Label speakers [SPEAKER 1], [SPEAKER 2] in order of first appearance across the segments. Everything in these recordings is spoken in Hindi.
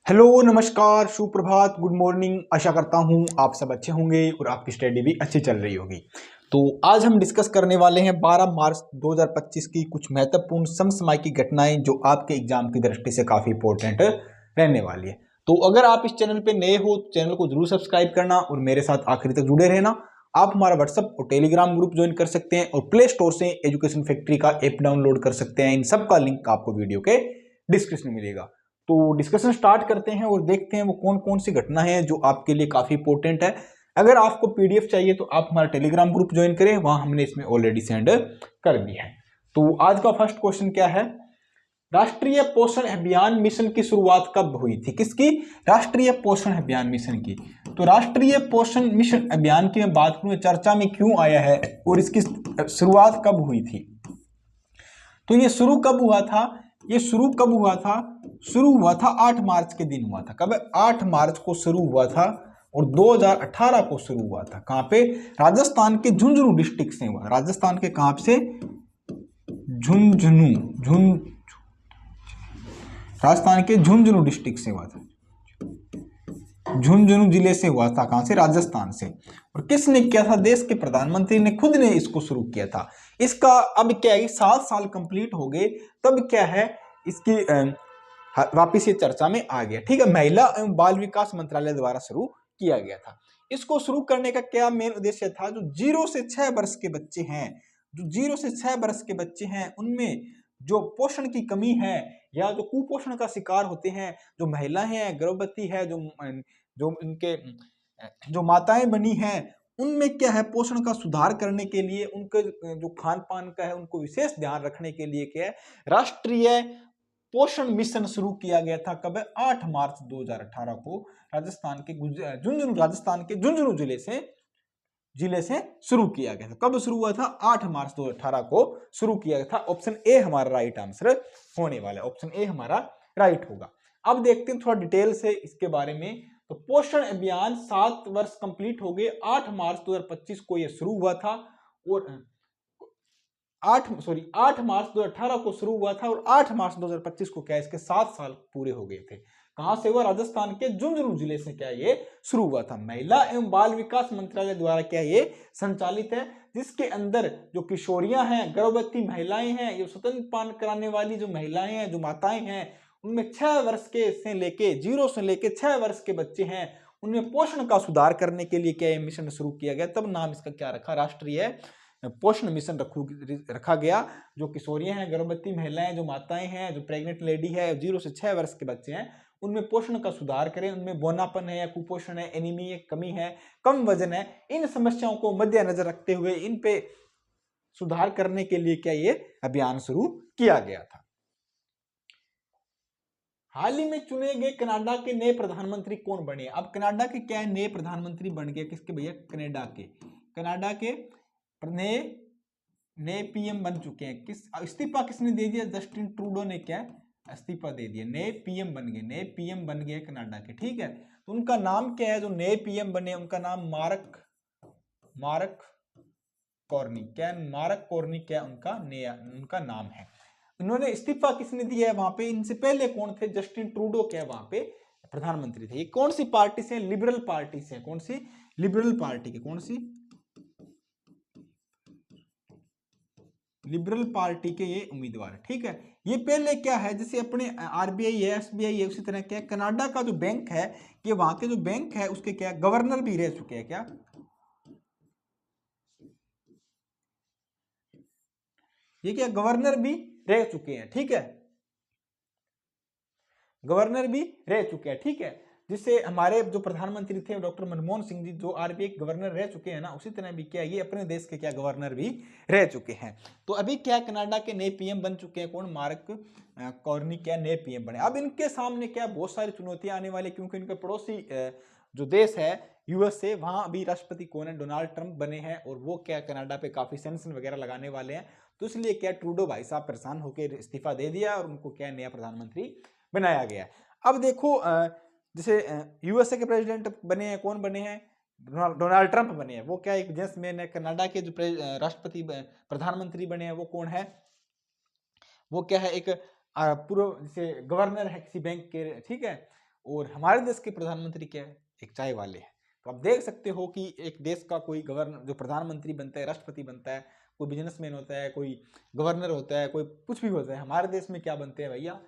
[SPEAKER 1] हेलो, नमस्कार, सुप्रभात, गुड मॉर्निंग। आशा करता हूँ आप सब अच्छे होंगे और आपकी स्टडी भी अच्छी चल रही होगी। तो आज हम डिस्कस करने वाले हैं 12 मार्च 2025 की कुछ महत्वपूर्ण समसामयिक घटनाएं जो आपके एग्जाम की दृष्टि से काफी इंपॉर्टेंट रहने वाली है। तो अगर आप इस चैनल पे नए हो तो चैनल को जरूर सब्सक्राइब करना और मेरे साथ आखिरी तक जुड़े रहना। आप हमारा व्हाट्सएप और टेलीग्राम ग्रुप ज्वाइन कर सकते हैं और प्ले स्टोर से एजुकेशन फैक्ट्री का ऐप डाउनलोड कर सकते हैं। इन सब का लिंक आपको वीडियो के डिस्क्रिप्शन में मिलेगा। तो डिस्कशन स्टार्ट करते हैं और देखते हैं वो कौन कौन सी घटना है जो आपके लिए काफी इंपॉर्टेंट है। अगर आपको पीडीएफ चाहिए तो आप हमारा टेलीग्राम ग्रुप ज्वाइन करें, वहां हमने इसमें ऑलरेडी सेंड कर दिया है। तो आज का फर्स्ट क्वेश्चन क्या है? राष्ट्रीय पोषण अभियान मिशन की शुरुआत कब हुई थी? किसकी? राष्ट्रीय पोषण अभियान मिशन की। तो राष्ट्रीय पोषण मिशन अभियान की मैं बात करूं, चर्चा में क्यों आया है और इसकी शुरुआत कब हुई थी? तो ये शुरू कब हुआ था? ये शुरू कब हुआ था? शुरू हुआ था 8 मार्च के दिन हुआ था। कब? 8 मार्च को शुरू हुआ था और 2018 को शुरू हुआ था। कहां पे? राजस्थान के झुंझुनू डिस्ट्रिक्ट से हुआ। राजस्थान के कहां से? झुंझुनू झुंझुनू राजस्थान के झुंझुनू डिस्ट्रिक्ट से हुआ था। झुंझुनू जिले से हुआ था। कहां से? राजस्थान से। और किसने किया था? देश के प्रधानमंत्री ने खुद ने इसको शुरू किया था। इसका अब क्या है, 7 साल कंप्लीट हो गए, तब क्या है इसकी वापिस ये चर्चा में आ गया। ठीक है, महिला एवं बाल विकास मंत्रालय द्वारा शुरू किया गया था। इसको शुरू करने का क्या मेन उद्देश्य था? जो 0 से 6 वर्ष के बच्चे हैं, जो 0 से 6 वर्ष के बच्चे हैं, उनमें जो पोषण की कमी है या जो कुपोषण का शिकार होते हैं, जो महिलाएं हैं, गर्भवती है, जो इनके जो माताएं बनी हैं, उनमें क्या है, पोषण का सुधार करने के लिए, उनके जो खान पान का है उनको विशेष ध्यान रखने के लिए क्या है, राष्ट्रीय पोषण मिशन शुरू किया गया था। कब? 8 मार्च 2018 को राजस्थान के झुंझुनू, राजस्थान के झुंझुनू जिले से शुरू किया गया था। कब शुरू हुआ था? 8 मार्च 2018 को शुरू किया गया था। ऑप्शन ए हमारा राइट आंसर होने वाला है। ऑप्शन ए हमारा राइट होगा। अब देखते हैं थोड़ा डिटेल से इसके बारे में। तो पोषण अभियान 7 वर्ष कंप्लीट हो गए। 8 मार्च 2025 को यह शुरू हुआ था और 8 मार्च 2018 को शुरू हुआ था और 8 मार्च 2025 को क्या इसके 7 साल पूरे हो गए थे। कहां से हुआ? राजस्थान के झुंझुनू जिले से क्या ये शुरू हुआ था। महिला एवं बाल विकास मंत्रालय द्वारा क्या ये संचालित है, जिसके अंदर जो किशोरियां हैं, गर्भवती महिलाएं हैं, ये स्वतंत्र पान कराने वाली जो महिलाएं हैं, जो माताएं हैं, उनमें 6 वर्ष के से लेके 0 से लेके 6 वर्ष के बच्चे हैं, उनमें पोषण का सुधार करने के लिए क्या ये मिशन शुरू किया गया। तब नाम इसका क्या रखा? राष्ट्रीय पोषण मिशन रखा गया। जो किशोरियां हैं, गर्भवती महिलाएं, जो माताएं हैं, जो प्रेग्नेंट लेडी है, 0 से 6 वर्ष के बच्चे हैं, उनमें पोषण का सुधार करें। उनमें बौनापन है या कुपोषण है, एनीमिया कमी है, कम वजन है, इन समस्याओं को मद्देनजर रखते हुए इन पे सुधार करने के लिए क्या ये अभियान शुरू किया गया था। हाल ही में चुने गए कनाडा के नए प्रधानमंत्री कौन बने? अब कनाडा के क्या है, नए प्रधानमंत्री बन गए। किसके भैया? कनाडा के नए पीएम बन चुके हैं। इस्तीफा किसने दे दिया? जस्टिन ट्रूडो ने क्या इस्तीफा दे दिया। नए पीएम बन गए, नए पीएम बन गए कनाडा के। ठीक है, तो उनका नाम क्या है? जो नए पीएम बने उनका नाम मार्क कॉर्नी क्या उनका नाम है। उन्होंने इस्तीफा किसने दिया है वहां पे? इनसे पहले कौन थे? जस्टिन ट्रूडो क्या वहां पे प्रधानमंत्री थे। ये कौन सी पार्टी से? लिबरल पार्टी से। कौन सी? लिबरल पार्टी के। कौन सी? लिबरल पार्टी के ये उम्मीदवार है। ठीक है, ये पहले क्या है, जैसे अपने आरबीआई है, एसबीआई है, उसी तरह क्या कनाडा का जो बैंक है, कि वहां के जो बैंक है उसके क्या गवर्नर भी रह चुके हैं। क्या ये क्या गवर्नर भी रह चुके हैं। ठीक है, गवर्नर भी रह चुके हैं। ठीक है, जिससे हमारे जो प्रधानमंत्री थे डॉक्टर मनमोहन सिंह जी, जो आरबीआई गवर्नर रह चुके हैं ना, उसी तरह भी क्या ये अपने देश के क्या गवर्नर भी रह चुके हैं। तो अभी क्या कनाडा के नए पीएम बन चुके हैं। कौन? मार्क कॉर्नी क्या नए पीएम बने। अब इनके सामने क्या बहुत सारी चुनौतियां आने वाली, क्योंकि इनके पड़ोसी जो देश है यूएसए, वहां अभी राष्ट्रपति कौन है? डोनाल्ड ट्रंप बने हैं और वो क्या कनाडा पे काफी सैंक्शन वगैरह लगाने वाले हैं। तो इसलिए क्या ट्रूडो भाई साहब परेशान होकर इस्तीफा दे दिया और उनको क्या नया प्रधानमंत्री बनाया गया। अब देखो जैसे यूएसए के प्रेसिडेंट बने हैं, कौन बने हैं? डोनाल्ड ट्रंप बने हैं। वो क्या एक जेंट्समैन है। कनाडा के जो राष्ट्रपति प्रधानमंत्री बने हैं वो कौन है? वो क्या है, एक पूर्व जैसे गवर्नर है किसी बैंक के। ठीक है, और हमारे देश के प्रधानमंत्री क्या है, एक चाय वाले हैं। तो आप देख सकते हो कि एक देश का कोई गवर्नर जो प्रधानमंत्री बनता है, राष्ट्रपति बनता है, कोई बिजनेसमैन होता है, कोई गवर्नर होता है, कोई कुछ भी होता है, हमारे देश में क्या बनते हैं भैया,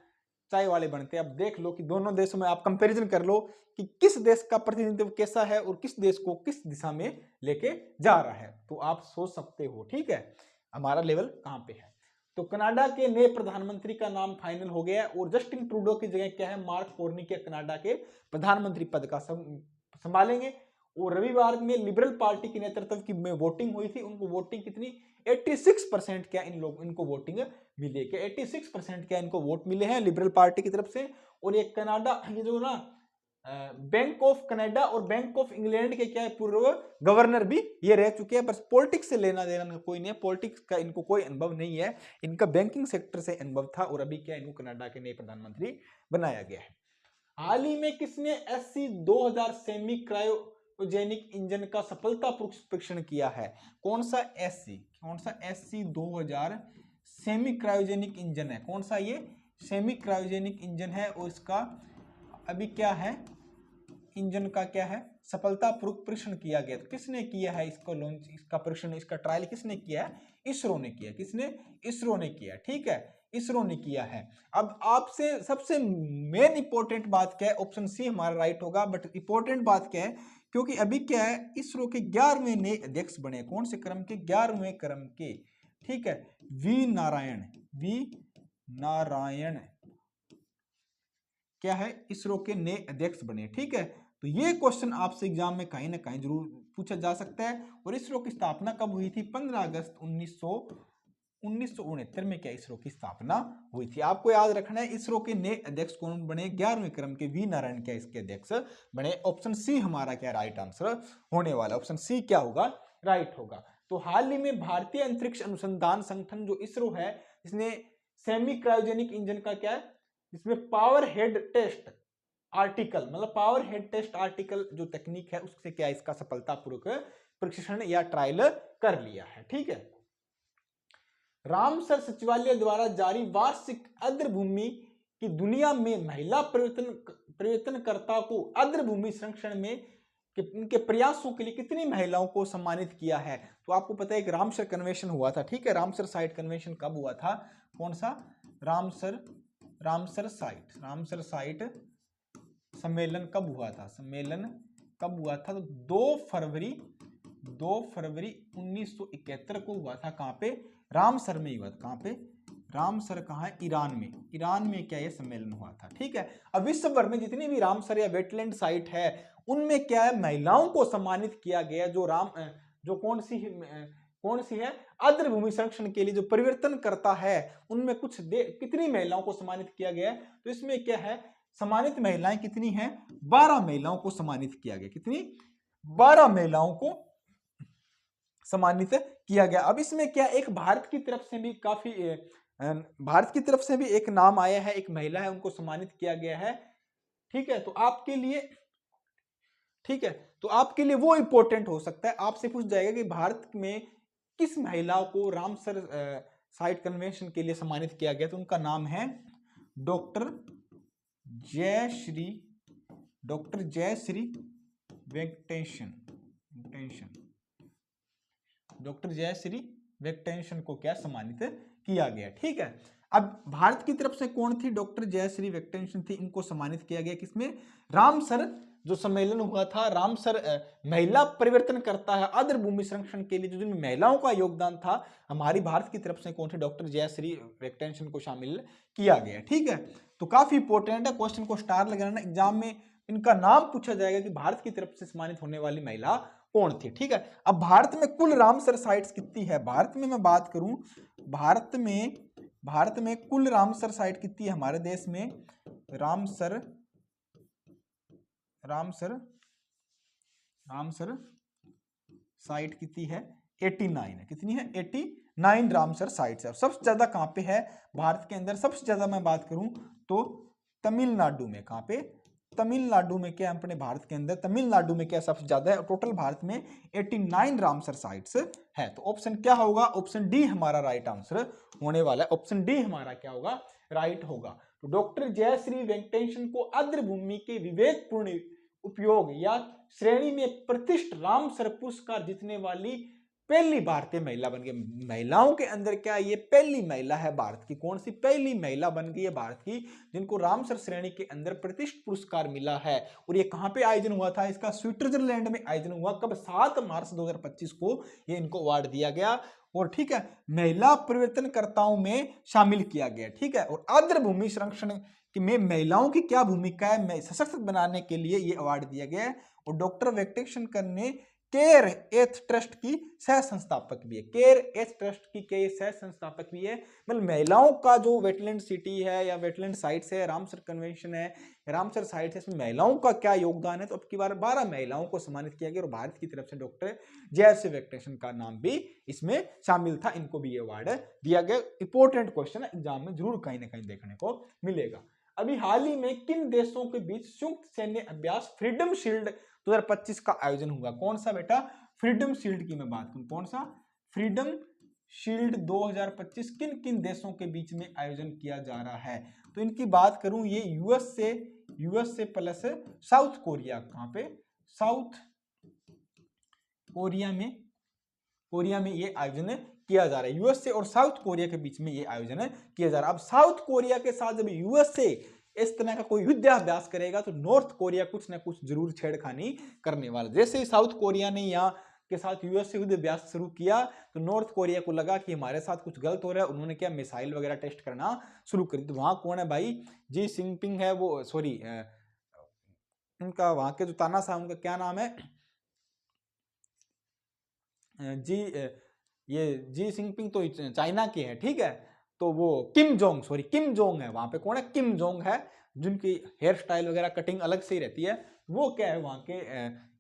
[SPEAKER 1] चाय वाले बनते हैं। अब देख लो कि दोनों देशों में आप कंपैरिजन कर लो कि किस देश का प्रतिनिधित्व कैसा है और किस देश को किस दिशा में लेके जा रहा है, तो आप सोच सकते हो, ठीक है, हमारा लेवल कहाँ पे है। तो कनाडा के नए प्रधानमंत्री का नाम फाइनल हो गया और जस्टिन ट्रूडो की जगह क्या है, मार्क कार्नी के कनाडा के प्रधानमंत्री पद का संभालेंगे। और रविवार में लिबरल पार्टी के नेतृत्व की में वोटिंग हुई थी, उनको वोटिंग कितनी 86% क्या इनको वोटिंग मिली, 86% क्या इनको वोट मिले हैं लिबरल पार्टी की तरफ से। और ये कनाडा, ये जो ना बैंक ऑफ कनाडा और बैंक ऑफ इंग्लैंड के क्या है पूर्व गवर्नर भी ये रह चुके हैं। बस पॉलिटिक्स से लेना देना कोई नहीं है, पॉलिटिक्स का इनको कोई अनुभव नहीं है, इनका बैंकिंग सेक्टर से अनुभव था और अभी क्या इनको कनाडा के नए प्रधानमंत्री बनाया गया है। हाल ही में किसने SC-2000 सेमी क्रायोजेनिक इंजन का सफलतापूर्वक परीक्षण किया है? कौन सा SC-2000 सेमी क्रायोजेनिक इंजन है, कौन सा ये सेमी क्रायोजेनिक इंजन है और इसका अभी क्या है, इंजन का क्या है, सफलतापूर्वक परीक्षण किया गया। तो किसने किया है इसको लॉन्च, इसका परीक्षण, इसका ट्रायल किसने किया है? इसरो ने किया। किसने? इसरो ने किया, ठीक है, इसरो ने किया है। अब आपसे सबसे मेन इंपॉर्टेंट बात क्या है, ऑप्शन सी हमारा राइट होगा। बट इंपॉर्टेंट बात क्या है, क्योंकि अभी क्या है, इसरो के 11वें नए अध्यक्ष बने। कौन से क्रम के? 11वें क्रम के, ठीक है, वी नारायण क्या है, इसरो के नए अध्यक्छ बने, ठीक है। तो ये क्वेश्चन आपसे एग्जाम में कहीं ना कहीं जरूर पूछा जा सकता है। और इसरो की स्थापना कब हुई थी? 15 अगस्त 1969 में क्या इसरो की स्थापना हुई थी। आपको याद रखना है इसरो के नए अध्यक्ष कौन बने? 11वें क्रम के वी नारायण क्या इसके अध्यक्ष बने। ऑप्शन सी हमारा क्या राइट आंसर होने वाला, ऑप्शन सी क्या होगा, राइट होगा। तो हाल ही में भारतीय अंतरिक्ष अनुसंधान संगठन जो इसरो है, इसने सेमी क्रायोजेनिक इंजन का क्या है, इसमें पावर हेड टेस्ट आर्टिकल, मतलब पावर हेड टेस्ट आर्टिकल जो तकनीक है उससे क्या इसका सफलतापूर्वक परीक्षण या ट्रायल कर लिया है, ठीक है। रामसर सचिवालय द्वारा जारी वार्षिक आर्द्रभूमि की दुनिया में महिला परिवर्तनकर्ता को आर्द्रभूमि संरक्षण में उनके प्रयासों के लिए कितनी महिलाओं को सम्मानित किया है? तो आपको पता है एक रामसर कन्वेंशन हुआ था, ठीक है, रामसर साइट कन्वेंशन कब हुआ था? कौन सा? रामसर साइट सम्मेलन कब हुआ था? तो 2 फरवरी 1971 को हुआ था। कहां पे? रामसर में हुआ था। कहां पे? रामसर कहाँ है? ईरान में क्या ये सम्मेलन हुआ था, ठीक है। अब विश्व भर में जितनी भी रामसर या वेटलैंड साइट है उनमें क्या है, महिलाओं को सम्मानित किया गया। जो कौन सी है, आर्द्रभूमि संरक्षण के लिए जो परिवर्तन करता है उनमें कितनी महिलाओं को सम्मानित किया गया? तो इसमें क्या है, सम्मानित महिलाएं कितनी हैं? 12 महिलाओं को सम्मानित किया गया। कितनी? 12 महिलाओं को सम्मानित किया गया। अब इसमें क्या, एक भारत की तरफ से भी एक नाम आया है, एक महिला है, उनको सम्मानित किया गया है, ठीक है। तो आपके लिए वो इंपॉर्टेंट हो सकता है, आपसे पूछ जाएगा कि भारत में किस महिला को रामसर साइट कन्वेंशन के लिए सम्मानित किया गया। तो उनका नाम है डॉक्टर जयश्री वेंकटेशन को क्या सम्मानित किया गया, ठीक है। अब भारत की तरफ से कौन थी? डॉक्टर जयश्री वेंकटेशन थी, इनको सम्मानित किया गया किसमें? रामसर जो सम्मेलन हुआ था, रामसर महिला परिवर्तन करता है आर्द्रभूमि संरक्षण के लिए, जो जिनमें महिलाओं का योगदान था, हमारी भारत की तरफ से कौन थे? डॉक्टर जयश्री वेंकटेशन को शामिल किया गया, ठीक है। तो काफी इंपॉर्टेंट है, क्वेश्चन को स्टार लगाना, एग्जाम में इनका नाम पूछा जाएगा कि भारत की तरफ से सम्मानित होने वाली महिला कौन थी, ठीक है। अब भारत में कुल रामसर साइट्स कितनी है? भारत में मैं बात करूं, भारत में कुल रामसर साइट कितनी है हमारे देश में? रामसर साइट कितनी है? 89 है। कितनी है? 89 रामसर साइट्स है। सबसे ज्यादा कहां पे है भारत के अंदर? सबसे ज्यादा मैं बात करूं तो तमिलनाडु में। कहां पे? तमिलनाडु में क्या, अपने भारत के अंदर तमिलनाडु में क्या सबसे ज्यादा है। टोटल भारत में 89 रामसर साइट्स है। तो ऑप्शन क्या होगा, ऑप्शन डी हमारा राइट आंसर होने वाला है। ऑप्शन डी हमारा क्या होगा, राइट होगा। तो डॉक्टर जयश्री वेंकटेशन को आर्द्र भूमि के विवेकपूर्ण उपयोग या श्रेणी में प्रतिष्ठित रामसर पुरस्कार जीतने वाली पहली भारतीय महिला बन गई। महिलाओं के अंदर क्या ये पहली महिला है भारत की, कौन सी पहली महिला बन गई है भारत की जिनको रामसर श्रेणी के अंदर प्रतिष्ठित पुरस्कार मिला है। और ये कहां पे आयोजन हुआ था, इसका स्विट्जरलैंड में आयोजन हुआ। कब, 7 मार्च 2025 को ये इनको अवार्ड दिया गया। और ठीक है, महिला परिवर्तनकर्ताओं में शामिल किया गया। ठीक है, और आर्द्र भूमि संरक्षण में महिलाओं की क्या भूमिका है, सशक्त बनाने के लिए ये अवार्ड दिया गया है। और डॉक्टर वेंकटेशन ने केयर एथ ट्रस्ट की सह संस्थापक भी है। केयर एथ ट्रस्ट की के सह संस्थापक भी है। मतलब महिलाओं का जो वेटलैंड सिटी है या वेटलैंड साइट्स है, रामसर कन्वेंशन है, रामसर साइट्स है, इसमें महिलाओं का क्या योगदान है। तो अब की बार 12 महिलाओं को सम्मानित किया गया और भारत की तरफ से डॉक्टर जयश्री वेंकटेशन का नाम भी इसमें शामिल था। इनको भी ये अवार्ड दिया गया। इंपॉर्टेंट क्वेश्चन एग्जाम में जरूर कहीं ना कहीं देखने को मिलेगा। अभी हाल ही में किन देशों के बीच संयुक्त सैन्य अभ्यास फ्रीडम शील्ड 2025 का आयोजन हुआ। कौन सा बेटा, फ्रीडम शील्ड की मैं बात करूं, कौन सा, फ्रीडम शील्ड 2025 किन किन देशों के बीच में आयोजन किया जा रहा है। तो इनकी बात करूं, ये यूएस से प्लस साउथ कोरिया। कहां पे, साउथ कोरिया में ये आयोजन किया जा रहा है। यूएसए और साउथ कोरिया के बीच में ये आयोजन किया जा रहा है। अब साउथ कोरिया के साथ जब यूएसए इस तरह का कोई युद्धाभ्यास करेगा तो नॉर्थ कोरिया कुछ ना कुछ जरूर छेड़खानी करने वाला। जैसे ही साउथ कोरिया ने यहाँ के साथ यूएस से युद्धाभ्यास शुरू किया तो नॉर्थ कोरिया को लगा कि हमारे साथ कुछ गलत हो रहा है। उन्होंने क्या, मिसाइल वगैरह टेस्ट करना शुरू कर दी। तो वहां कौन है भाई, जी जिनपिंग है, वो सॉरी उनका वहां के जो तानाशाह, उनका क्या नाम है, ये जी जिनपिंग तो चाइना के हैं। ठीक है, तो वो किम जोंग है। वहां पे कौन है, किम जोंग है, जिनकी हेयर स्टाइल वगैरह कटिंग अलग से ही रहती है। वो क्या है, वहां के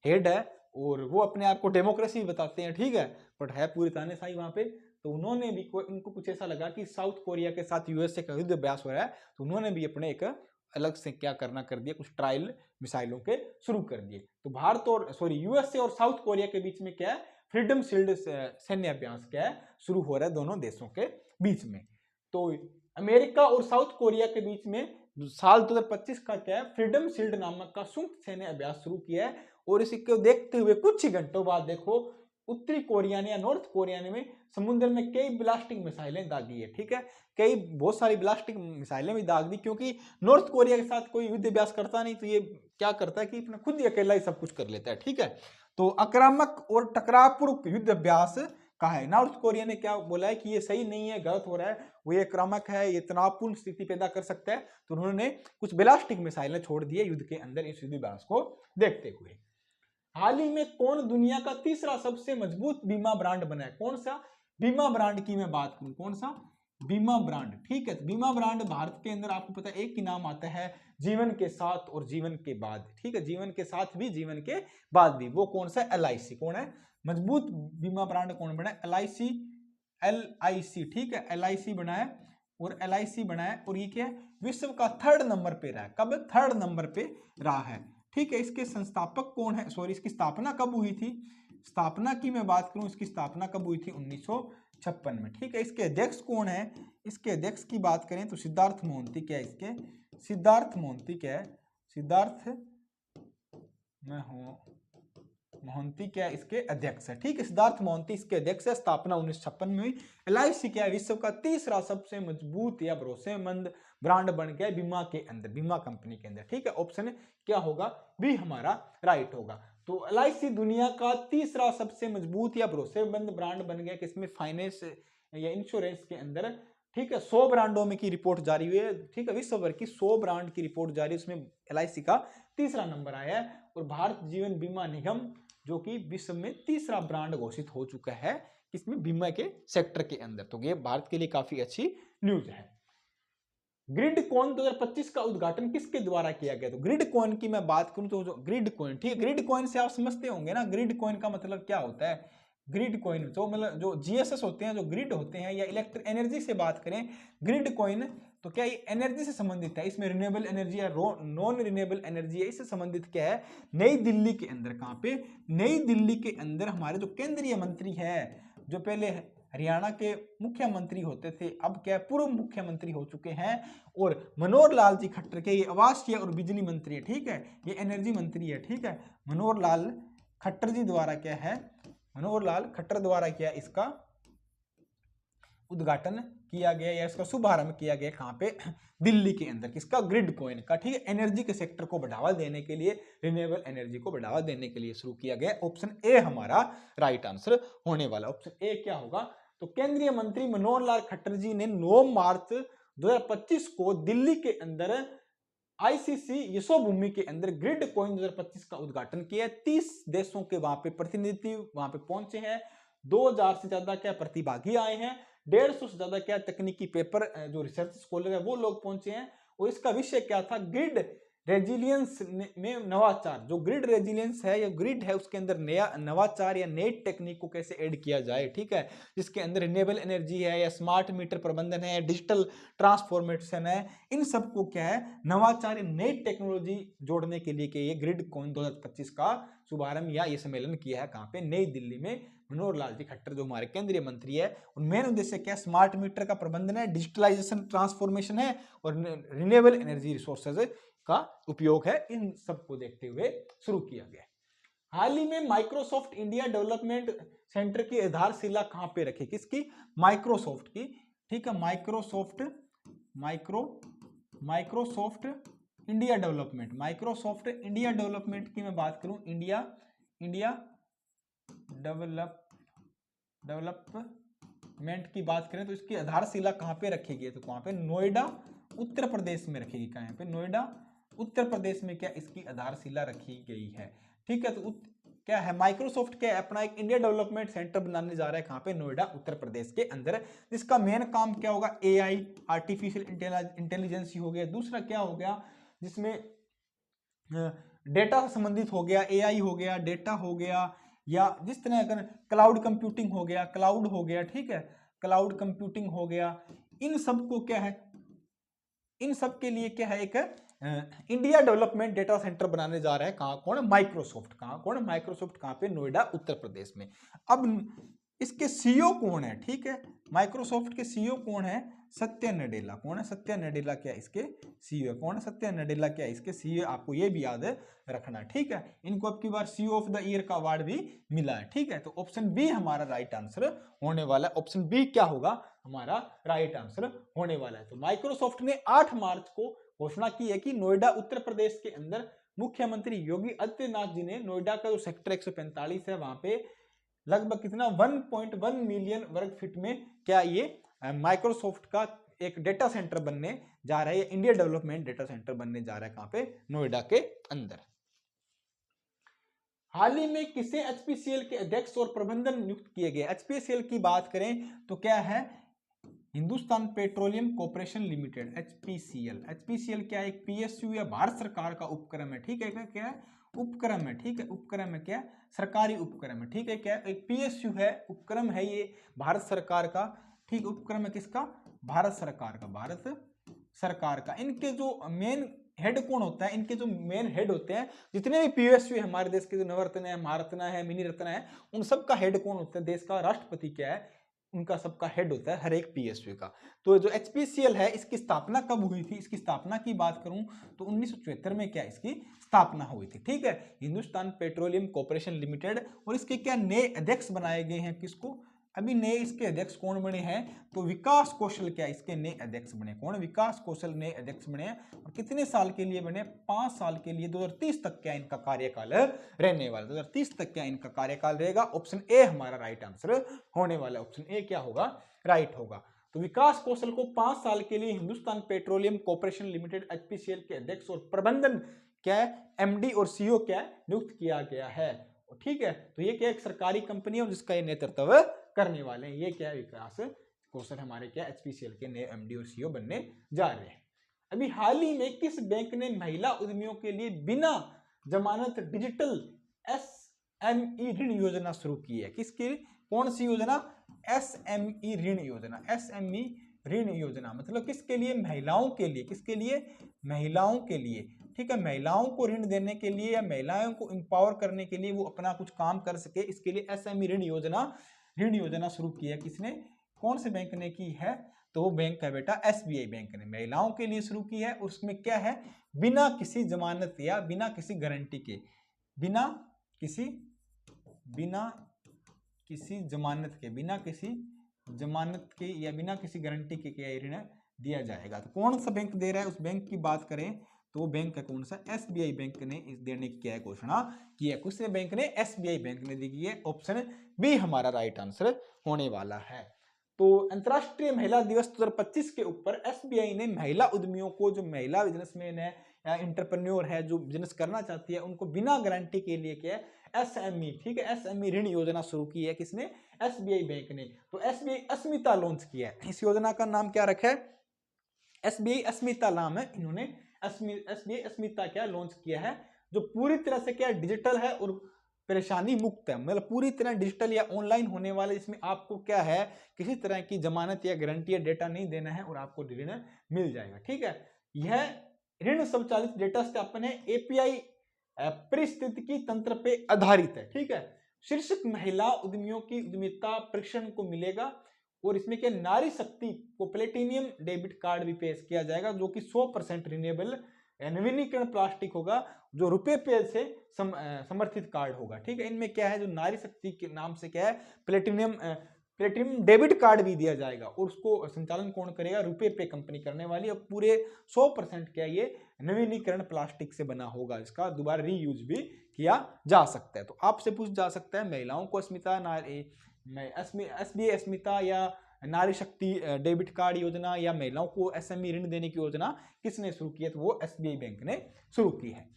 [SPEAKER 1] हेड है और वो अपने आप को डेमोक्रेसी बताते हैं। ठीक है, बट है पूरी तानाशाही वहां पे। तो उन्होंने भी उनको कुछ ऐसा लगा कि साउथ कोरिया के साथ यूएसए का युद्ध अभ्यास हो रहा है, तो उन्होंने भी अपने एक अलग से क्या करना कर दिया, कुछ ट्रायल मिसाइलों के शुरू कर दिए। तो भारत और यूएसए और साउथ कोरिया के बीच में क्या है, फ्रीडम शील्ड सैन्य अभ्यास क्या है, शुरू हो रहा है दोनों देशों के बीच में। तो अमेरिका और साउथ कोरिया के बीच में साल 2025 का क्या है, फ्रीडम शील्ड नामक का संयुक्त सैन्य अभ्यास शुरू किया है। और इसको देखते हुए कुछ ही घंटों बाद देखो, उत्तरी कोरिया ने या नॉर्थ कोरिया ने में समुद्र में कई ब्लास्टिक मिसाइलें दागी है। ठीक है, बहुत सारी ब्लास्टिक मिसाइलें भी दाग दी, क्योंकि नॉर्थ कोरिया के साथ कोई युद्ध अभ्यास करता नहीं, तो ये क्या करता है कि अपना खुद ही अकेला ही सब कुछ कर लेता है। ठीक है, तो आक्रामक और टकरावपूर्ण युद्ध अभ्यास का है। नॉर्थ कोरिया ने क्या बोला है कि ये सही नहीं है, गलत हो रहा है, वो ये आक्रामक है, ये तनावपूर्ण स्थिति पैदा कर सकता है। तो उन्होंने कुछ ब्लास्टिक मिसाइलें छोड़ दी है युद्ध के अंदर, इस युद्ध अभ्यास को देखते हुए। हाल ही में कौन दुनिया का तीसरा सबसे मजबूत बीमा ब्रांड बना है। कौन सा बीमा ब्रांड की मैं बात करूं, कौन सा बीमा ब्रांड। ठीक है, तो बीमा ब्रांड भारत के अंदर आपको पता है एक ही नाम आता है, जीवन के साथ और जीवन के बाद। ठीक है, जीवन के साथ भी जीवन के बाद भी, वो कौन सा, LIC। कौन है मजबूत बीमा ब्रांड, कौन बना है, LIC। ठीक है, LIC बना है और LIC बना है। और ये क्या है, विश्व का 3rd नंबर पे रहा है। कब, 3rd नंबर पे रहा है। ठीक है, इसके संस्थापक कौन है, सॉरी इसकी स्थापना कब हुई थी, स्थापना की मैं बात करूं, इसकी स्थापना कब हुई थी, 1956 में। ठीक है, इसके अध्यक्ष कौन है, इसके अध्यक्ष की बात करें तो सिद्धार्थ मोहंती क्या है, इसके सिद्धार्थ मोहंती क्या है, सिद्धार्थ मोहंती क्या है, इसके अध्यक्ष है। ठीक है, सिद्धार्थ मोहंती इसके अध्यक्ष है। स्थापना 1956 में हुई। LIC क्या है, विश्व का तीसरा सबसे मजबूत या भरोसेमंद ब्रांड बन गया बीमा के अंदर, बीमा कंपनी के अंदर। ठीक है, ऑप्शन क्या होगा, बी हमारा राइट होगा। तो LIC दुनिया का तीसरा सबसे मजबूत या भरोसेमंद ब्रांड बन गया, किसमें, फाइनेंस या इंश्योरेंस के अंदर। ठीक है, 100 ब्रांडों में की रिपोर्ट जारी हुई है। ठीक है, विश्व भर की 100 ब्रांड की रिपोर्ट जारी, उसमें LIC का तीसरा नंबर आया है। और भारत जीवन बीमा निगम जो कि विश्व में तीसरा ब्रांड घोषित हो चुका है, किसमें, बीमा के सेक्टर के अंदर। तो ये भारत के लिए काफी अच्छी न्यूज है। ग्रिड कॉइन 2025 का उद्घाटन किसके द्वारा किया गया। तो ग्रिड कॉइन की मैं बात करूं तो जो ग्रिड कॉइन, ठीक है, ग्रिड कॉइन से आप समझते होंगे ना, ग्रिड कॉइन का मतलब क्या होता है। ग्रिड कॉइन, जो मतलब जो जीएसएस होते हैं, जो ग्रिड होते हैं, या इलेक्ट्रिक एनर्जी से बात करें ग्रिड कॉइन, तो क्या ये एनर्जी से संबंधित है, इसमें रिन्यूएबल एनर्जी या नॉन रिन्यूएबल एनर्जी है, इससे संबंधित क्या है, नई दिल्ली के अंदर, कहां पे, नई दिल्ली के अंदर हमारे जो केंद्रीय मंत्री है, जो पहले हरियाणा के मुख्यमंत्री होते थे, अब क्या पूर्व मुख्यमंत्री हो चुके हैं, और मनोहर लाल जी खट्टर के, ये आवासीय और बिजली मंत्री है, ठीक है, ये एनर्जी मंत्री है, ठीक है, मनोहर लाल खट्टर जी द्वारा क्या है, मनोहर लाल खट्टर द्वारा क्या इसका उद्घाटन किया गया या इसका शुभारंभ किया गया, कहां पे, दिल्ली के अंदर, किसका, ग्रिड कॉइन का, ठीक है, एनर्जी के सेक्टर को बढ़ावा देने के लिए, रिन्यूएबल एनर्जी को बढ़ावा देने के लिए शुरू किया गया। ऑप्शन ए हमारा राइट आंसर होने वाला, ऑप्शन ए क्या होगा, तो केंद्रीय मंत्री मनोहर लाल खट्टर जी ने 9 मार्च 2025 को दिल्ली के अंदर आईसीसी यशोभूमि के अंदर ग्रिड कॉइन 2025 का उद्घाटन किया। 30 देशों के वहां पे प्रतिनिधि वहां पे पहुंचे हैं, 2000 से ज्यादा क्या प्रतिभागी आए हैं, 150 से ज्यादा क्या तकनीकी पेपर जो रिसर्च स्कॉलर है वो लोग पहुंचे हैं, और इसका विषय क्या था, ग्रिड रेजिलियंस में नवाचार, जो ग्रिड रेजिलियंस है या ग्रिड है उसके अंदर नया नवाचार या नई टेक्निक को कैसे ऐड किया जाए, ठीक है, जिसके अंदर रिन्यूएबल एनर्जी है या स्मार्ट मीटर प्रबंधन है, डिजिटल ट्रांसफॉर्मेशन है, इन सबको क्या है, नवाचार या नई टेक्नोलॉजी जोड़ने के लिए कि ये ग्रिड कॉइन 2025 का शुभारंभ या ये सम्मेलन किया है, कहां पे, नई दिल्ली में, मनोहर लाल जी खट्टर जो हमारे केंद्रीय मंत्री है, और मेन उद्देश्य क्या, स्मार्ट मीटर का प्रबंधन है, डिजिटलाइजेशन ट्रांसफॉर्मेशन है, और रिन्यूएबल एनर्जी रिसोर्सेज का उपयोग है, इन सबको देखते हुए शुरू किया गया। हाल ही में माइक्रोसॉफ्ट इंडिया डेवलपमेंट सेंटर की आधारशिला कहां पे रखी, किसकी, माइक्रोसॉफ्ट की, ठीक है, Microsoft India development, Microsoft India development की मैं बात करूं, इंडिया डेवलपमेंट की बात करें तो इसकी आधारशिला कहां पे रखेगी, तो कहां पे, नोएडा उत्तर प्रदेश में रखेगी, कहां पे, नोएडा उत्तर प्रदेश में क्या इसकी आधारशिला रखी गई है, ठीक है, तो क्या है, माइक्रोसॉफ्ट क्या है, अपना एक इंडिया डेवलपमेंट सेंटर बनाने जा रहा है, कहां पे, नोएडा उत्तर प्रदेश के अंदर, जिसका मेन काम क्या होगा, एआई आर्टिफिशियल इंटेलिजेंस हो गया, दूसरा क्या हो गया, जिसमें डेटा से संबंधित हो गया, एआई हो गया, डेटा हो गया, या जिस तरह अगर क्लाउड कंप्यूटिंग हो गया, क्लाउड हो गया, ठीक है, क्लाउड कंप्यूटिंग हो गया, इन सब को क्या है, इन सब के लिए क्या है, एक इंडिया डेवलपमेंट डेटा सेंटर बनाने जा रहा है, कहां, कौन, माइक्रोसॉफ्ट, कहां, कौन, माइक्रोसॉफ्ट, कहां पे, नोएडा उत्तर प्रदेश में। अब इसके सीईओ कौन है, ठीक है, माइक्रोसॉफ्ट के सीईओ कौन है, सत्या नडेला, कौन है, सत्या नडेला क्या इसके सीईओ, कौन है, सत्या नडेला क्या इसके सीईओ, आपको ये भी याद रखना, ठीक है, इनको अब की बार सीईओ ऑफ द ईयर का अवार्ड भी मिला है, ठीक है, तो ऑप्शन बी हमारा राइट आंसर होने वाला है, ऑप्शन बी क्या होगा हमारा राइट आंसर होने वाला है। तो माइक्रोसॉफ्ट ने 8 मार्च को घोषणा की है कि नोएडा उत्तर प्रदेश के अंदर मुख्यमंत्री योगी आदित्यनाथ जी ने नोएडा का जो सेक्टर 145 है वहां पे लगभग कितना 1.1 मिलियन वर्ग फीट में क्या ये माइक्रोसॉफ्ट का एक डेटा सेंटर बनने जा रहा है, इंडिया डेवलपमेंट डेटा सेंटर बनने जा रहा है, कहां पे, नोएडा के अंदर। हाल ही में किसे एचपीसीएल के अध्यक्ष और प्रबंधन नियुक्त किए गए, एचपीसीएल की बात करें तो क्या है, Hindustan petroleum corporation limited, HPCL, HPCL क्या है, एक पीएसयू या भारत सरकार का उपक्रम है, ठीक है, क्या है, उपक्रम है, ठीक है, उपक्रम है, क्या, सरकारी उपक्रम है, ठीक है, क्या, एक पीएसयू है, उपक्रम है ये भारत सरकार का, ठीक, उपक्रम है किसका, भारत सरकार का, भारत सरकार का। इनके जो मेन हेड कौन होता है, इनके जो मेन हेड होते हैं, जितने भी पीएसयू है हमारे देश के, जो नवरत्न है, महारत्ना है, मिनी रत्न है, उन सबका हेड कौन होता है, देश का राष्ट्रपति क्या है, उनका सबका हेड होता है हर एक पीएसयू का। तो जो एचपीसीएल है इसकी स्थापना कब हुई थी, इसकी स्थापना की बात करूं तो 1974 में क्या इसकी स्थापना हुई थी, ठीक है, हिंदुस्तान पेट्रोलियम कॉर्पोरेशन लिमिटेड। और इसके क्या नए अध्यक्ष बनाए गए हैं, किसको, अभी नए इसके अध्यक्ष कौन बने हैं, तो विकास कौशल क्या इसके नए अध्यक्ष बने, कौन, विकास कौशल नए अध्यक्ष बने, और कितने साल के लिए बने, 5 साल के लिए, 2030 तक क्या इनका कार्यकाल रहने वाला, 2030 तक क्या इनका कार्यकाल रहेगा, ऑप्शन ए हमारा राइट आंसर होने वाला, ऑप्शन ए क्या होगा, राइट होगा। तो विकास कौशल को 5 साल के लिए Hindustan petroleum corporation limited HPCL के अध्यक्ष और प्रबंधन क्या है, एमडी और सीईओ क्या नियुक्त किया गया है, ठीक है, तो ये क्या एक सरकारी कंपनी है जिसका ये नेतृत्व करने वाले हैं, ये क्या विकास कौशल हमारे क्या एचपीसीएल के नए एमडी और सीईओ बनने जा रहे हैं। अभी हाल ही में किस बैंक ने महिला उद्यमियों के लिए बिना जमानत डिजिटल एसएमई ऋण योजना शुरू की है, किसकी कौन सी योजना? एसएमई ऋण योजना। एसएमई ऋण योजना मतलब किसके लिए? महिलाओं के लिए। किसके लिए? महिलाओं के लिए। ठीक है, महिलाओं को ऋण देने के लिए या महिलाओं को एम्पावर करने के लिए, वो अपना कुछ काम कर सके, इसके लिए एसएमई ऋण योजना शुरू की है। किसने? कौन से बैंक ने की है? तो वो बैंक है बेटा एसबीआई बैंक ने, महिलाओं के लिए शुरू की है। और उसमें क्या है? बिना किसी जमानत या बिना किसी गारंटी के, बिना किसी जमानत के या बिना किसी गारंटी के क्या ऋण दिया जाएगा। तो कौन सा बैंक दे रहा है? उस बैंक की बात करें तो वो बैंक है कौन सा? एसबीआई बैंक ने इस देने की क्या है घोषणा की है। किसने बैंक ने? एसबीआई बैंक ने दी है। ऑप्शन बी हमारा राइट आंसर होने वाला है। तो अंतरराष्ट्रीय महिला दिवस 2025 के ऊपर एसबीआई ने महिला उद्यमियों को, जो महिला बिजनेसमैन है या इंटरप्रेन्योर है, जो बिजनेस करना चाहती है, उनको बिना गारंटी के लिए क्या है? एसएमई, ठीक है, एसएमई ऋण योजना शुरू की है। किसने? एसबीआई बैंक ने। तो एसबीआई अस्मिता लॉन्च किया है। इस योजना का नाम क्या रखा है? एसबीआई अस्मिता नाम है। इन्होंने एसबीआई अस्मिता क्या लॉन्च किया है, जो पूरी तरह से क्या डिजिटल है और परेशानी मुक्त है। मतलब पूरी तरह डिजिटल या ऑनलाइन होने वाले, इसमें आपको क्या है? किसी तरह की जमानत या गारंटी या डेटा नहीं देना है और आपको ऋण मिल जाएगा। ठीक है, यह ऋण स्वचालित डेटा सत्यापन है, एपीआई परिस्थितिकी तंत्र पे आधारित है। ठीक है, शीर्षक महिला उद्यमियों की उद्यमिता प्रशिक्षण को मिलेगा। और इसमें क्या? नारी शक्ति को प्लेटिनियम डेबिट कार्ड भी पेश किया जाएगा, जो कि 100% रिन्यूएबल नवीनीकरण प्लास्टिक होगा, जो रुपए पे से समर्थित कार्ड होगा। ठीक है, इनमें क्या है? जो नारी शक्ति के नाम से क्या है? प्लेटिनियम डेबिट कार्ड भी दिया जाएगा। और उसको संचालन कौन करेगा? रुपए पे कंपनी करने वाली। और पूरे 100% क्या ये नवीनीकरण प्लास्टिक से बना होगा, इसका दोबारा रीयूज भी किया जा सकता है। तो आपसे पूछ जा सकता है, महिलाओं को एसबीआई अस्मिता या नारी शक्ति डेबिट कार्ड योजना या महिलाओं को एसएमई ऋण देने की योजना किसने शुरू की है? तो वो एसबीआई बैंक ने शुरू की है।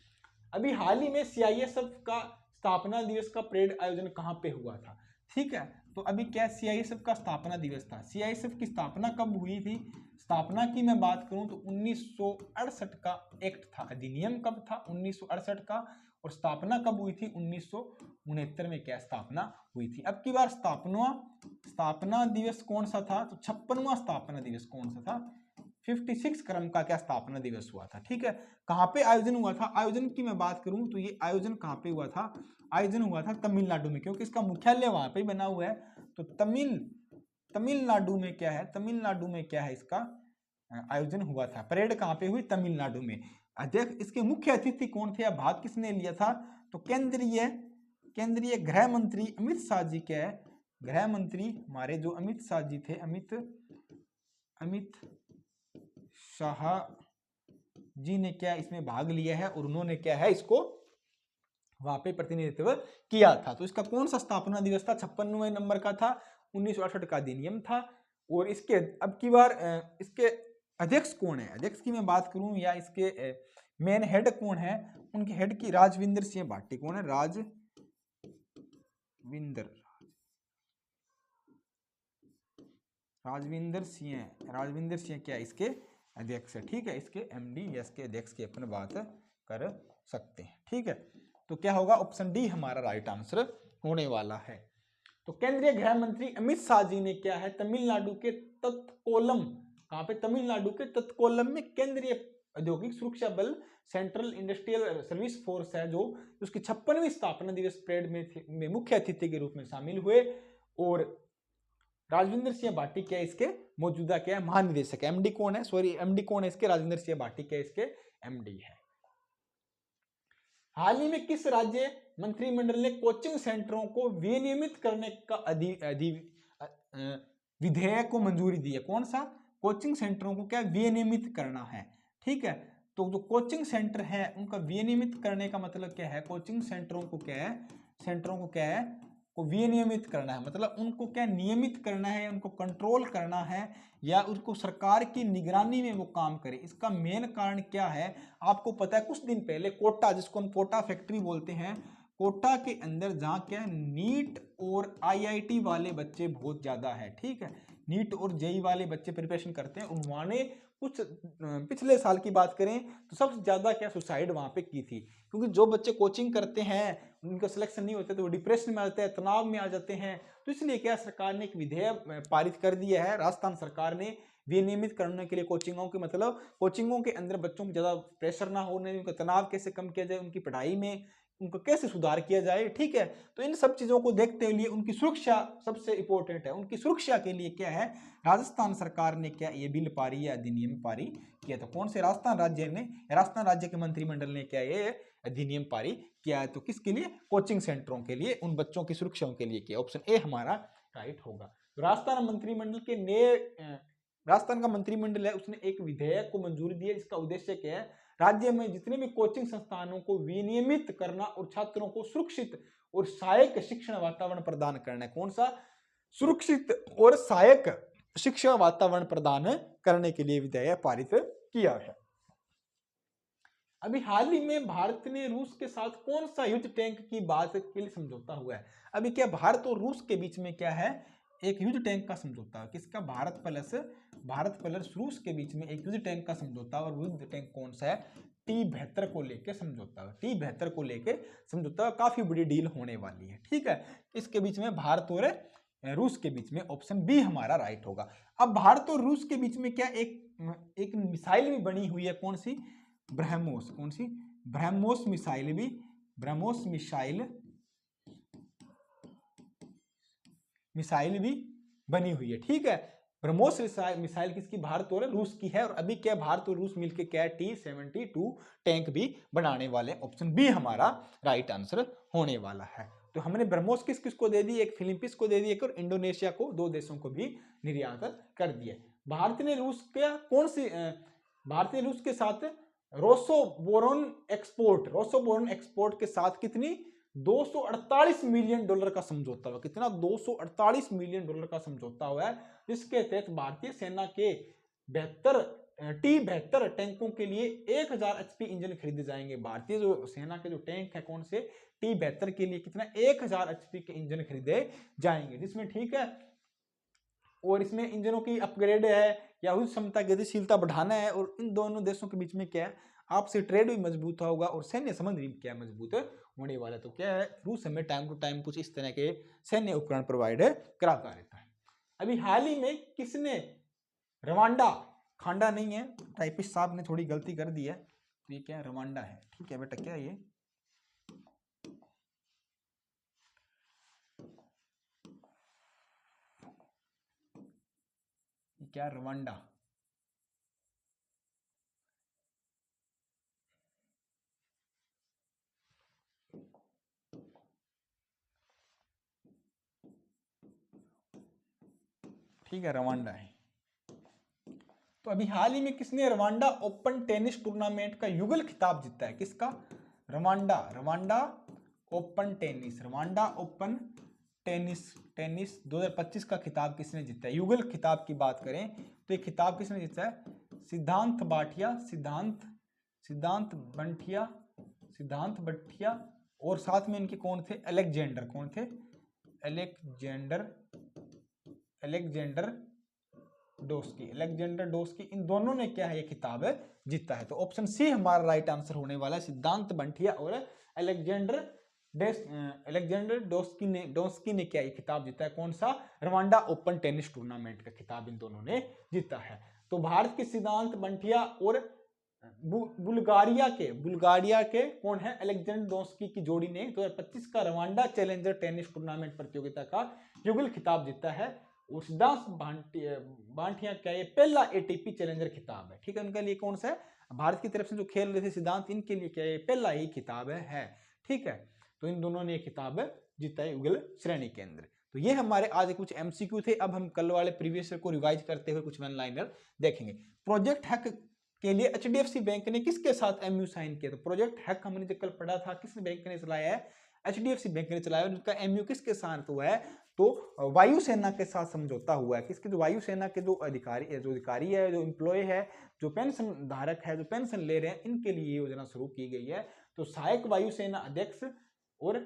[SPEAKER 1] अभी हाल ही में सीआईएसएफ का स्थापना दिवस का परेड आयोजन कहां पे हुआ था? ठीक है, तो अभी क्या सीआईएसएफ का स्थापना दिवस था? सीआईएसएफ की स्थापना कब हुई थी? स्थापना की मैं बात करूं तो 1968 का एक्ट था, अधिनियम कब था? 1968 का। और स्थापना कब हुई थी? 1969 में क्या स्थापना हुई थी। अब की बार स्थापना दिवस कौन सा था? तो 56वां स्थापना दिवस कौन सा था? 56 क्रम का क्या स्थापना दिवस हुआ था। ठीक है, कहां पे आयोजन हुआ था? आयोजन की मैं बात करूं तो ये आयोजन कहां पे हुआ था? आयोजन हुआ था तमिलनाडु में, क्योंकि इसका मुख्यालय वहां पे बना हुआ है। तो तमिलनाडु में क्या है? तमिलनाडु में क्या है? इसका आयोजन हुआ था। परेड कहां पे हुई? तमिलनाडु में। अध्यक्ष, इसके मुख्य अतिथि कौन थे? भाग किसने लिया था? तो केंद्रीय गृह मंत्री अमित शाह जी क्या है? गृह मंत्री हमारे जो अमित शाह जी थे, अमित शाह जी ने क्या इसमें भाग लिया है और उन्होंने क्या है इसको वहां पे प्रतिनिधित्व किया था। तो इसका कौन सा स्थापना दिवस था? 56वें नंबर का था, 1968 का अधिनियम था। और इसके अब की बार इसके अध्यक्ष कौन है? अध्यक्ष की मैं बात करूं या इसके मेन हेड कौन है? उनके हेड की राजविंदर सिंह भाटी। कौन है? राजविंदर सिंह क्या इसके अध्यक्ष है। ठीक है, इसके एमडी या इसके अध्यक्ष की अपन बात कर सकते हैं। ठीक है, तो क्या होगा? ऑप्शन डी हमारा राइट आंसर होने वाला है। तो केंद्रीय गृह मंत्री अमित शाह जी ने क्या है? तमिलनाडु के तत्कोलम, कहां पे? तमिलनाडु के तत्कोलम में केंद्रीय औद्योगिक सुरक्षा बल सेंट्रल इंडस्ट्रियल सर्विस फोर्स है, जो उसकी 56वीं स्थापना दिवस परेड में मुख्य अतिथि के रूप में शामिल हुए। और राजविंदर सिंह भाटी क्या इसके मौजूदा क्या है? महानिदेशक। एमडी कौन है? एमडी कौन है इसके? राजविंदर सिंह भाटी क्या इसके एमडी है। हाल ही में किस राज्य मंत्रिमंडल ने कोचिंग सेंटरों को विनियमित करने का विधेयक को मंजूरी दी है? कौन सा? कोचिंग सेंटरों को क्या विनियमित करना है। ठीक है, तो जो कोचिंग सेंटर है उनका विनियमित करने का मतलब क्या है? कोचिंग सेंटरों को क्या है को विनियमित करना है, मतलब उनको क्या नियमित करना है, उनको कंट्रोल करना है या उनको सरकार की निगरानी में वो काम करे। इसका मेन कारण क्या है? आपको पता है कुछ दिन पहले कोटा, जिसको हम कोटा फैक्ट्री बोलते हैं, कोटा के अंदर जहाँ क्या नीट और आईआईटी वाले बच्चे बहुत ज्यादा है। ठीक है, नीट और जेई वाले बच्चे प्रिपरेशन करते हैं, उन्होंने कुछ पिछले साल की बात करें तो सबसे ज़्यादा क्या सुसाइड वहाँ पे की थी, क्योंकि जो बच्चे कोचिंग करते हैं उनका सिलेक्शन नहीं होता तो वो डिप्रेशन में आ जाते हैं, तनाव में आ जाते हैं। तो इसलिए क्या सरकार ने एक विधेयक पारित कर दिया है, राजस्थान सरकार ने, विनियमित करने के लिए कोचिंगों के, मतलब कोचिंगों के अंदर बच्चों को ज़्यादा प्रेशर ना होने, उनका तनाव कैसे कम किया जाए, उनकी पढ़ाई में उनको कैसे सुधार किया जाए। ठीक है, तो इन सब चीज़ों को देखते हुए उनकी सुरक्षा सबसे इंपॉर्टेंट है। उनकी सुरक्षा के लिए क्या है, राजस्थान सरकार ने क्या ये बिल पारी या अधिनियम पारी किया। तो कौन से राजस्थान राज्य ने, राजस्थान राज्य के मंत्रिमंडल ने क्या ये अधिनियम पारी किया है। तो किसके लिए, कोचिंग सेंटरों के लिए, उन बच्चों की सुरक्षा के लिए किया। ऑप्शन ए हमारा राइट होगा। तो राजस्थान मंत्रिमंडल के नए, राजस्थान का मंत्रिमंडल है उसने एक विधेयक को मंजूरी दी है, जिसका उद्देश्य क्या है, राज्य में जितने भी कोचिंग संस्थानों को विनियमित करना और छात्रों को सुरक्षित और सहायक शिक्षण वातावरण प्रदान करना है। कौन सा, सुरक्षित और सहायक शिक्षा वातावरण प्रदान करने के लिए विधेयक पारित किया है। अभी हाल ही में भारत ने रूस के साथ कौन सा युद्ध टैंक की बात के लिए समझौता हुआ है। अभी क्या भारत और रूस के बीच में क्या है, एक युद्ध टैंक का समझौता है। किसका, भारत प्लस रूस के बीच में एक युद्ध टैंक का समझौता। और युद्ध टैंक कौन सा है, T-72 को लेके समझौता है। T-72 को लेके समझौता, काफी बड़ी डील होने वाली है। ठीक है, इसके बीच में भारत और रूस के बीच में, ऑप्शन बी हमारा राइट होगा। अब भारत और रूस के बीच में क्या एक मिसाइल भी बनी हुई है, कौन सी, ब्रह्मोस। कौन सी, ब्रह्मोस मिसाइल भी, ब्रह्मोस मिसाइल भी बनी हुई है। ठीक है, ब्रह्मोस मिसाइल किसकी, भारत और रूस की है। और अभी क्या भारत और रूस मिलकर क्या T-72 टैंक भी बनाने वाले, ऑप्शन बी हमारा राइट आंसर होने वाला है। तो हमने ब्रह्मोस किस किस को दे दी, एक फिलीपींस को दे दी, एक और इंडोनेशिया को, 2 देशों को भी निर्यात कर दिया। भारत ने रूस के साथ रोसोबोरोन एक्सपोर्ट के साथ कितनी, $248 मिलियन का समझौता हुआ। कितना, $248 मिलियन का समझौता हुआ है, जिसके तहत भारतीय सेना के T-72 टैंकों के लिए 1000 HP इंजन खरीदे जाएंगे। भारतीय जो सेना के जो टैंक है, कौन से, T-72 के लिए कितना, 1000 HP के इंजन खरीदे जाएंगे, जिसमें ठीक है, और इसमें इंजनों की अपग्रेड है या युद्ध क्षमता गतिशीलता बढ़ाना है। और इन दोनों देशों के बीच में क्या है, आपसे ट्रेड भी मजबूत होगा और सैन्य संबंध भी क्या मजबूत होने वाला है। तो क्या है, रूस हमें टाइम टू टाइम कुछ इस तरह के सैन्य उपकरण प्रोवाइड कराता रहता है। अभी हाल ही में किसने रवांडा, खांडा नहीं है, टाइपिस्ट साहब ने थोड़ी गलती कर दी है, तो ये क्या है, रवांडा है। ठीक है बेटा, क्या ये क्या, रवांडा, ठीक है, रवांडा है। तो अभी हाल ही में किसने रवांडा ओपन टेनिस टूर्नामेंट का युगल खिताब जीता है, किसका, रवांडा ओपन टेनिस 2025 का खिताब किसने जीता है। युगल खिताब की बात करें तो ये खिताब किसने जीता है, सिद्धांत बंटिया और साथ में इनके कौन थे, अलेक्जेंडर डोस्की, इन दोनों ने क्या है, ये खिताब जीता है। तो ऑप्शन सी हमारा राइट आंसर होने वाला है, सिद्धांत बंटिया और अलेक्जेंडर डोस्की ने क्या ये खिताब जीता है, कौन सा, रवांडा ओपन टेनिस टूर्नामेंट का खिताब इन दोनों ने जीता है। तो भारत के सिद्धांत बंटिया और बुल्गारिया के कौन है, अलेक्जेंडर डोस्की की जोड़ी ने 2025 का रवांडा चैलेंजर टेनिस टूर्नामेंट प्रतियोगिता का युगल खिताब जीता है। और सिद्धांत बांटिया का ये पहला ATP चैलेंजर खिताब है। ठीक है, उनके लिए कौन सा है, भारत की तरफ से जो खेल रहे थे सिद्धांत, इनके लिए क्या ये पहला ही खिताब है। ठीक है, तो इन दोनों ने खिताब जीता है युगल श्रेणी के अंदर। तो ये हमारे आज कुछ MCQ थे। अब हम कल वाले प्रीवियस को रिवाइज करते हुए कुछ वन लाइनर देखेंगे। प्रोजेक्ट हैक के लिए HDFC बैंक ने किसके साथ MOU साइन किया। तो प्रोजेक्ट हैक हमने जो कल पढ़ा था, किस बैंक ने चलाया है, HDFC बैंक ने चलाया। उनका MOU किसके साथ हुआ है, तो वायुसेना के साथ समझौता हुआ है। किसके, जो वायुसेना के जो अधिकारी है, जो एम्प्लॉय है, जो पेंशन धारक है, जो पेंशन ले रहे हैं, इनके लिए योजना शुरू की गई है। तो सहायक वायुसेना अध्यक्ष और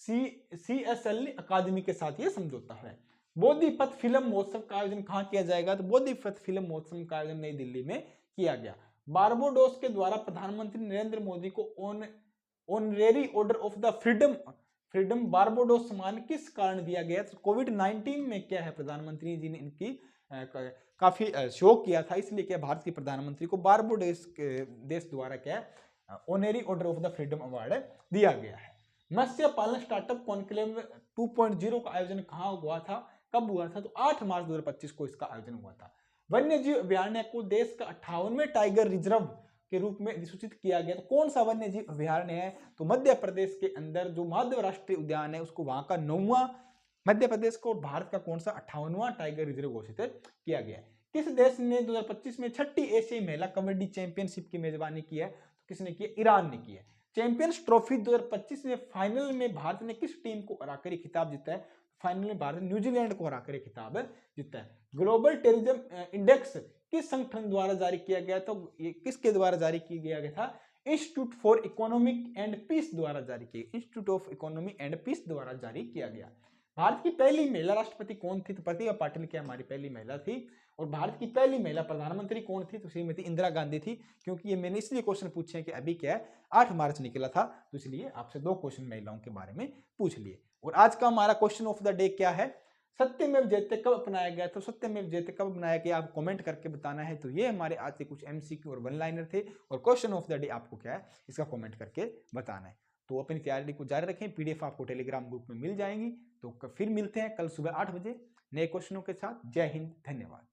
[SPEAKER 1] CSL अकादमी के साथ ये समझौता है। बोधिपथ फिल्म महोत्सव का आयोजन कहां किया जाएगा? तो बोधिपथ फिल्म महोत्सव का आयोजन नई दिल्ली में किया गया। बारबाडोस के द्वारा प्रधानमंत्री नरेंद्र मोदी को honorary order of the freedom Barbados सम्मान किस कारण दिया गया? तो कोविड-19 में क्या है, प्रधानमंत्री जी ने इनकी काफी शोक किया था, इसलिए क्या भारत के प्रधानमंत्री को बारबाडोस देश द्वारा क्या honorary order of the freedom award दिया गया है। मत्स्य पालन स्टार्टअप कॉन्क्लेव 2.0 का आयोजन कहां हुआ था, कब हुआ था? तो 8 मार्च 2025 को इसका आयोजन हुआ था। वन्य जीव अभयारण्य को देश का 58वें टाइगर रिजर्व के रूप में अधिसूचित किया गया। तो कौन सा वन्य जीव अभयारण्य है? तो मध्य प्रदेश के अंदर जो माधव राष्ट्रीय उद्यान है उसको वहां का 9वां मध्य प्रदेश को, भारत का कौन सा 58वां टाइगर रिजर्व घोषित किया गया है। किस देश ने 2025 में छठी एशियाई महिला कबड्डी चैंपियनशिप की मेजबानी की है? तो किसने की है? ईरान ने की है। चैंपियंस ट्रॉफी 2025 में फाइनल में भारत ने किस टीम को हराकर खिताब जीता है? फाइनल में भारत ने न्यूजीलैंड को हराकर खिताब जीता है। ग्लोबल टेररिज्म इंडेक्स किस संगठन द्वारा जारी किया गया? तो ये किसके द्वारा जारी किया गया था? Institute for economic and peace द्वारा जारी किया, institute of economy and peace द्वारा जारी किया गया। भारत की पहली महिला राष्ट्रपति कौन थी? तो प्रतिभा पाटिल क्या हमारी पहली महिला थी। और भारत की पहली महिला प्रधानमंत्री कौन थी? तो श्रीमती इंदिरा गांधी थी। क्योंकि ये मैंने इसलिए क्वेश्चन पूछे हैं कि अभी क्या है 8 मार्च निकला था, तो इसलिए आपसे 2 क्वेश्चन महिलाओं के बारे में पूछ लिए। और आज का हमारा क्वेश्चन ऑफ द डे क्या है? सत्यमेव जयते कब अपनाया गया? तो सत्यमेव जयते कब अपनाया गया आप कमेंट करके बताना है। तो ये हमारे आज के कुछ एमसीक्यू और वन लाइनर थे, और क्वेश्चन ऑफ द डे आपको क्या है इसका कमेंट करके बताना है। तो अपनी तैयारी को जारी रखें, पीडीएफ आपको टेलीग्राम ग्रुप में मिल जाएंगी। तो फिर मिलते हैं कल सुबह 8 बजे नए क्वेश्चनों के साथ। जय हिंद, धन्यवाद।